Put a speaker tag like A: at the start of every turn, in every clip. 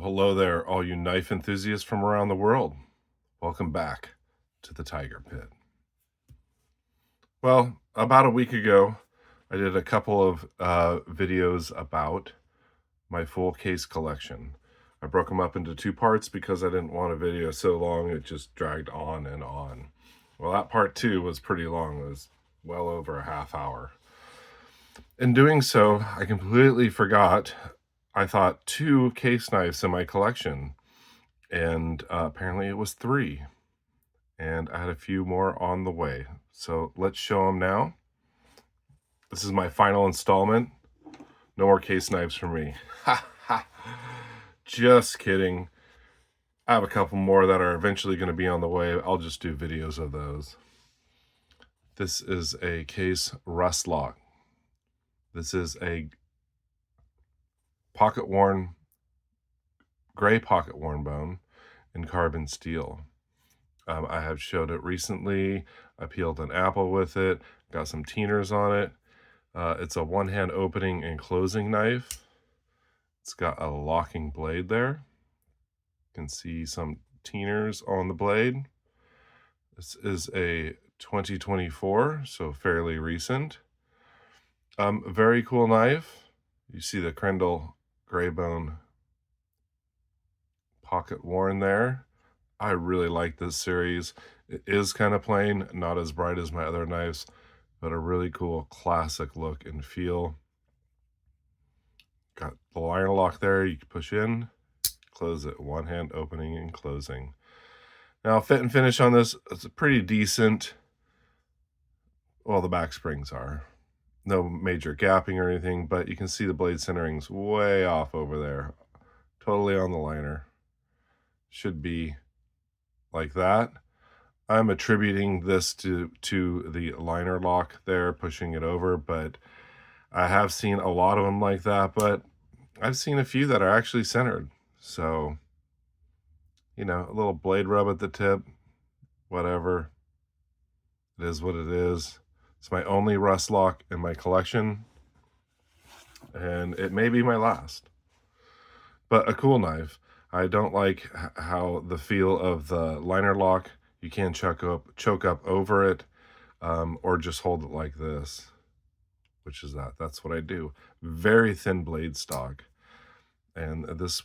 A: Hello there, all you knife enthusiasts from around the world. Welcome back to the Tiger Pit. Well, about a week ago, I did a couple of videos about my full case collection. I broke them up into two parts because I didn't want a video so long it just dragged on and on. Well, that part two was pretty long. It was well over a half hour. In doing so, I completely forgot I thought two case knives in my collection, and apparently it was three, and I had a few more on the way. So let's show them now. This is my final installment. No more case knives for me. Ha ha. Just kidding. I have a couple more that are eventually going to be on the way. I'll just do videos of those. This is a case rust lock. This is a gray pocket worn bone in carbon steel. I have showed it recently. I peeled an apple with it, got some teeners on it. It's a one-hand opening and closing knife. It's got a locking blade there. You can see some teeners on the blade. This is a 2024, so fairly recent. Very cool knife. You see the Crendel gray bone pocket worn there. I really like this series. It is kind of plain, not as bright as my other knives, but a really cool classic look and feel. Got the liner lock there. You can push in, close it, one hand opening and closing. Now, fit and finish on this, it's pretty decent. Well, the back springs are. No major gapping or anything, but you can see the blade centering's way off over there. Totally on the liner. Should be like that. I'm attributing this to the liner lock there, pushing it over, but I have seen a lot of them like that, but I've seen a few that are actually centered. So, you know, a little blade rub at the tip, whatever. It is what it is. It's my only rust lock in my collection, and it may be my last. But a cool knife. I don't like how the feel of the liner lock, you can choke up over it, or just hold it like this, which is that's what I do. Very thin blade stock. And this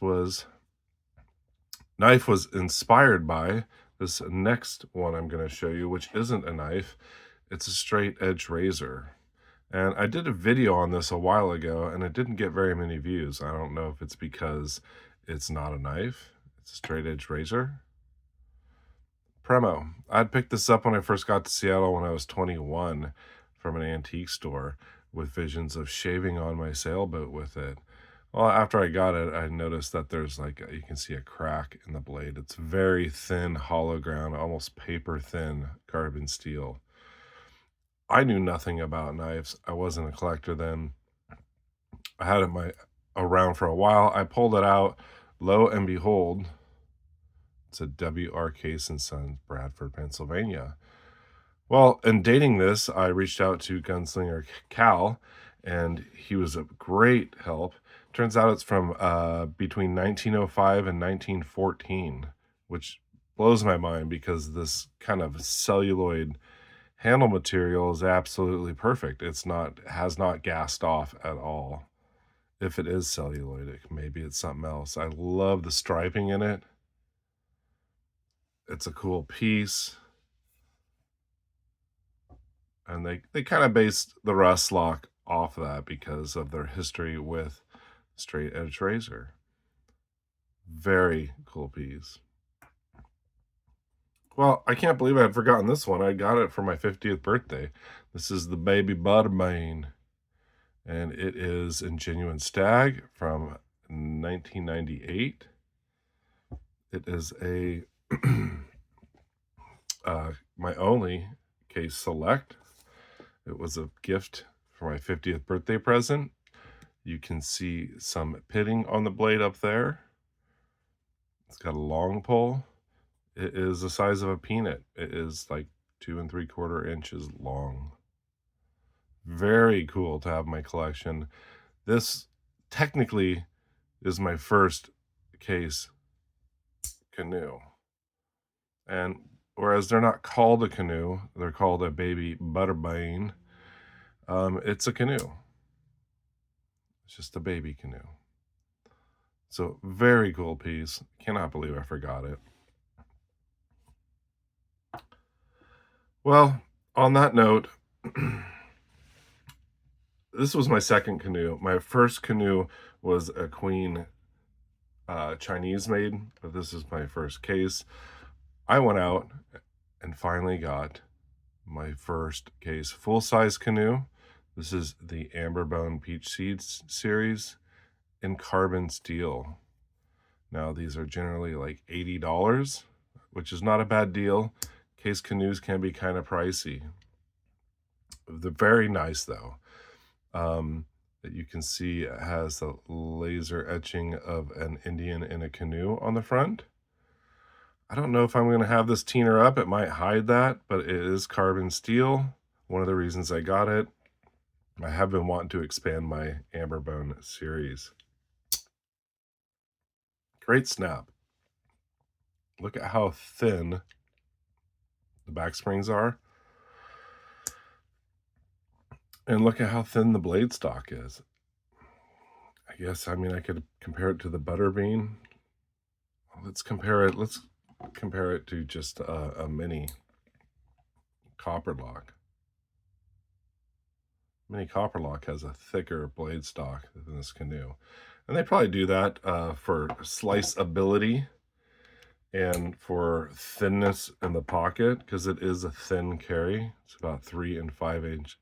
A: knife was inspired by this next one I'm going to show you, which isn't a knife. It's a straight edge razor. And I did a video on this a while ago, and it didn't get very many views. I don't know if it's because it's not a knife. It's a straight edge razor. Premo. I'd picked this up when I first got to Seattle when I was 21 from an antique store with visions of shaving on my sailboat with it. Well, after I got it, I noticed that there's you can see a crack in the blade. It's very thin, hollow ground, almost paper thin carbon steel. I knew nothing about knives. I wasn't a collector then. I had it around for a while. I pulled it out. Lo and behold, it's a W.R. Case & Sons, Bradford, Pennsylvania. Well, in dating this, I reached out to Gunslinger Cal, and he was a great help. Turns out it's from between 1905 and 1914, which blows my mind because this kind of celluloid handle material is absolutely perfect. Has not gassed off at all. If it is celluloid, maybe it's something else. I love the striping in it. It's a cool piece. And they kind of based the rust lock off of that because of their history with straight edge razor. Very cool piece. Well, I can't believe I had forgotten this one. I got it for my 50th birthday. This is the baby Butterbean, and it is in genuine stag from 1998. It is a my only case select. It was a gift for my 50th birthday present. You can see some pitting on the blade up there. It's got a long pull. It is the size of a peanut. It is like 2 3/4 inches long. Very cool to have in my collection. This technically is my first case canoe. And whereas they're not called a canoe, they're called a baby Butterbean. It's a canoe. It's just a baby canoe. So very cool piece. Cannot believe I forgot it. Well, on that note, this was my second canoe. My first canoe was a Queen Chinese made, but this is my first case. I went out and finally got my first case full-size canoe. This is the Amberbone Peach Seeds series in carbon steel. Now these are generally like $80, which is not a bad deal. Case canoes can be kind of pricey. They're very nice though. That you can see it has the laser etching of an Indian in a canoe on the front. I don't know if I'm going to have this teener up. It might hide that, but it is carbon steel. One of the reasons I got it. I have been wanting to expand my Amberbone series. Great snap. Look at how thin the back springs are. And look at how thin the blade stock is. I guess, I mean, I could compare it to the Butterbean. Let's compare it to just a mini Copperlock. Mini Copperlock has a thicker blade stock than this canoe. And they probably do that for sliceability and for thinness in the pocket, because it is a thin carry. It's about 3 5/8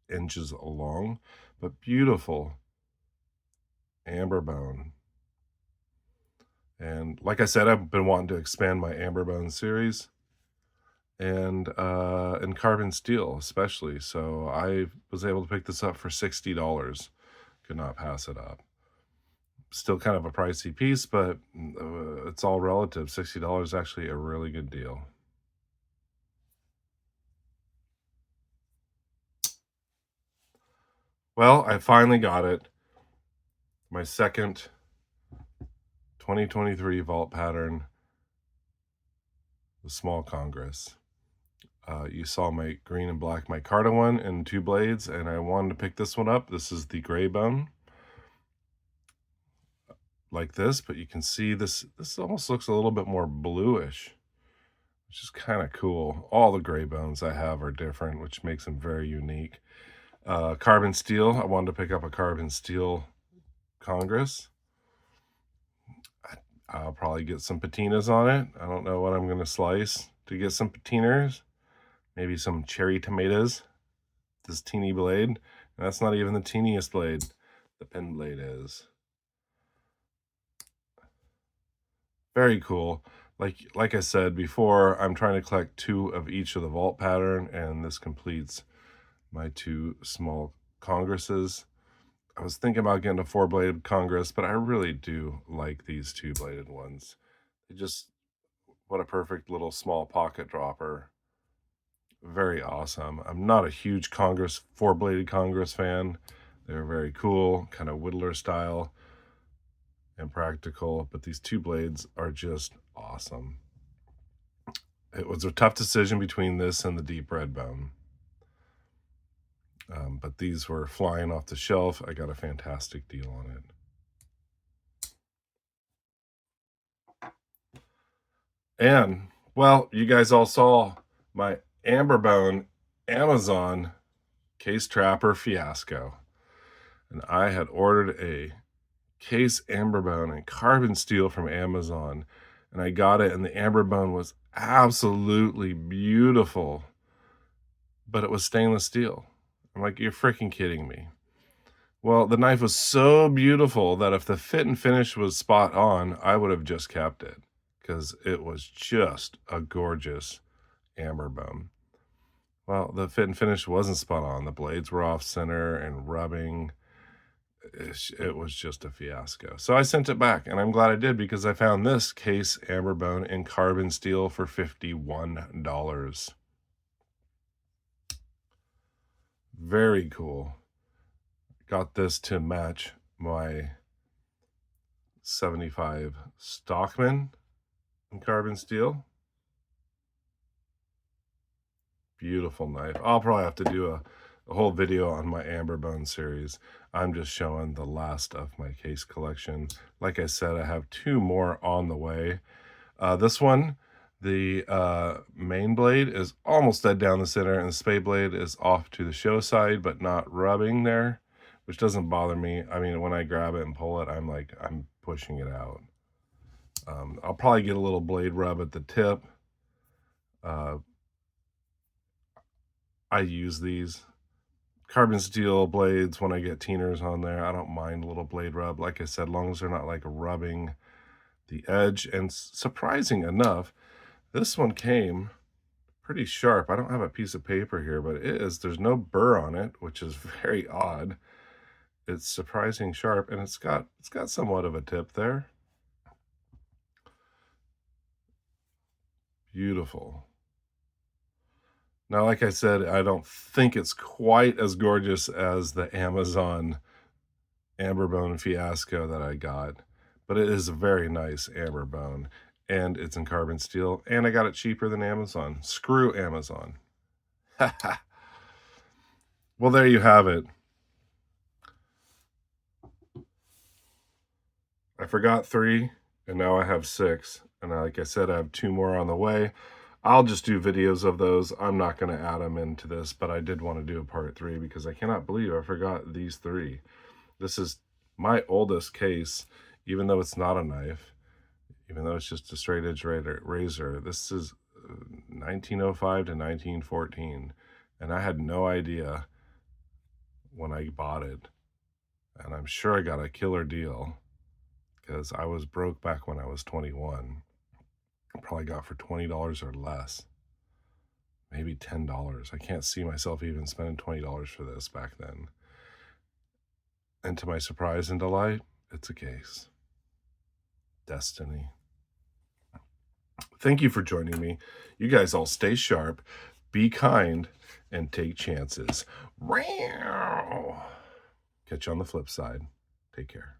A: inches long, but beautiful Amberbone. And like I said, I've been wanting to expand my Amberbone series, and in carbon steel especially. So I was able to pick this up for $60. Could not pass it up. Still kind of a pricey piece, but it's all relative. $60 is actually a really good deal. Well, I finally got it. My second 2023 vault pattern, the Small Congress. You saw my green and black micarta one and 2 blades, and I wanted to pick this one up. This is the gray bone. Like this, but you can see this almost looks a little bit more bluish, which is kind of cool. All the gray bones I have are different, which makes them very unique. Carbon steel. I wanted to pick up a carbon steel Congress. I'll probably get some patinas on it. I don't know what I'm going to slice to get some patinas. Maybe some cherry tomatoes. This teeny blade. And that's not even the teeniest blade. The pen blade is. Very cool. Like I said before, I'm trying to collect 2 of each of the vault pattern, and this completes my 2 small Congresses. I was thinking about getting a 4-bladed Congress, but I really do like these 2-bladed ones. What a perfect little small pocket dropper. Very awesome. I'm not a huge 4-bladed Congress fan. They're very cool, kind of whittler style and practical, but these 2 blades are just awesome. It was a tough decision between this and the deep red bone. But these were flying off the shelf. I got a fantastic deal on it. And, well, you guys all saw my Amberbone Amazon case trapper fiasco. And I had ordered a case Amberbone and carbon steel from Amazon, and I got it, and the Amberbone was absolutely beautiful, but it was stainless steel. I'm like, you're freaking kidding me. Well, the knife was so beautiful that if the fit and finish was spot on, I would have just kept it, because it was just a gorgeous Amberbone. Well, the fit and finish wasn't spot on. The blades were off center and rubbing. It was just a fiasco. So I sent it back, and I'm glad I did, because I found this case Amberbone in carbon steel for $51. Very cool. Got this to match my 75 Stockman in carbon steel. Beautiful knife. I'll probably have to do a whole video on my amber bone series. I'm just showing the last of my case collection. Like I said, I have 2 more on the way. This one, the main blade is almost dead down the center, and the spade blade is off to the show side, but not rubbing there, which doesn't bother me. I mean, when I grab it and pull it, I'm pushing it out. I'll probably get a little blade rub at the tip. I use these carbon steel blades when I get Teeners on there. I don't mind a little blade rub. Like I said, as long as they're not like rubbing the edge. And surprising enough, this one came pretty sharp. I don't have a piece of paper here, but there's no burr on it, which is very odd. It's surprising sharp, and it's got somewhat of a tip there. Beautiful. Now, like I said, I don't think it's quite as gorgeous as the Amazon amber bone fiasco that I got, but it is a very nice amber bone, and it's in carbon steel, and I got it cheaper than Amazon. Screw Amazon. Well, there you have it. I forgot 3, and now I have 6, and like I said, I have 2 more on the way. I'll just do videos of those. I'm not going to add them into this, but I did want to do a part 3 because I cannot believe I forgot these 3. This is my oldest case, even though it's not a knife, even though it's just a straight edge razor. This is 1905 to 1914, and I had no idea when I bought it, and I'm sure I got a killer deal because I was broke back when I was 21. Probably got for $20 or less, maybe $10. I can't see myself even spending $20 for this back then. And to my surprise and delight, it's a case. Destiny. Thank you for joining me. You guys all stay sharp, be kind, and take chances. Catch you on the flip side. Take care.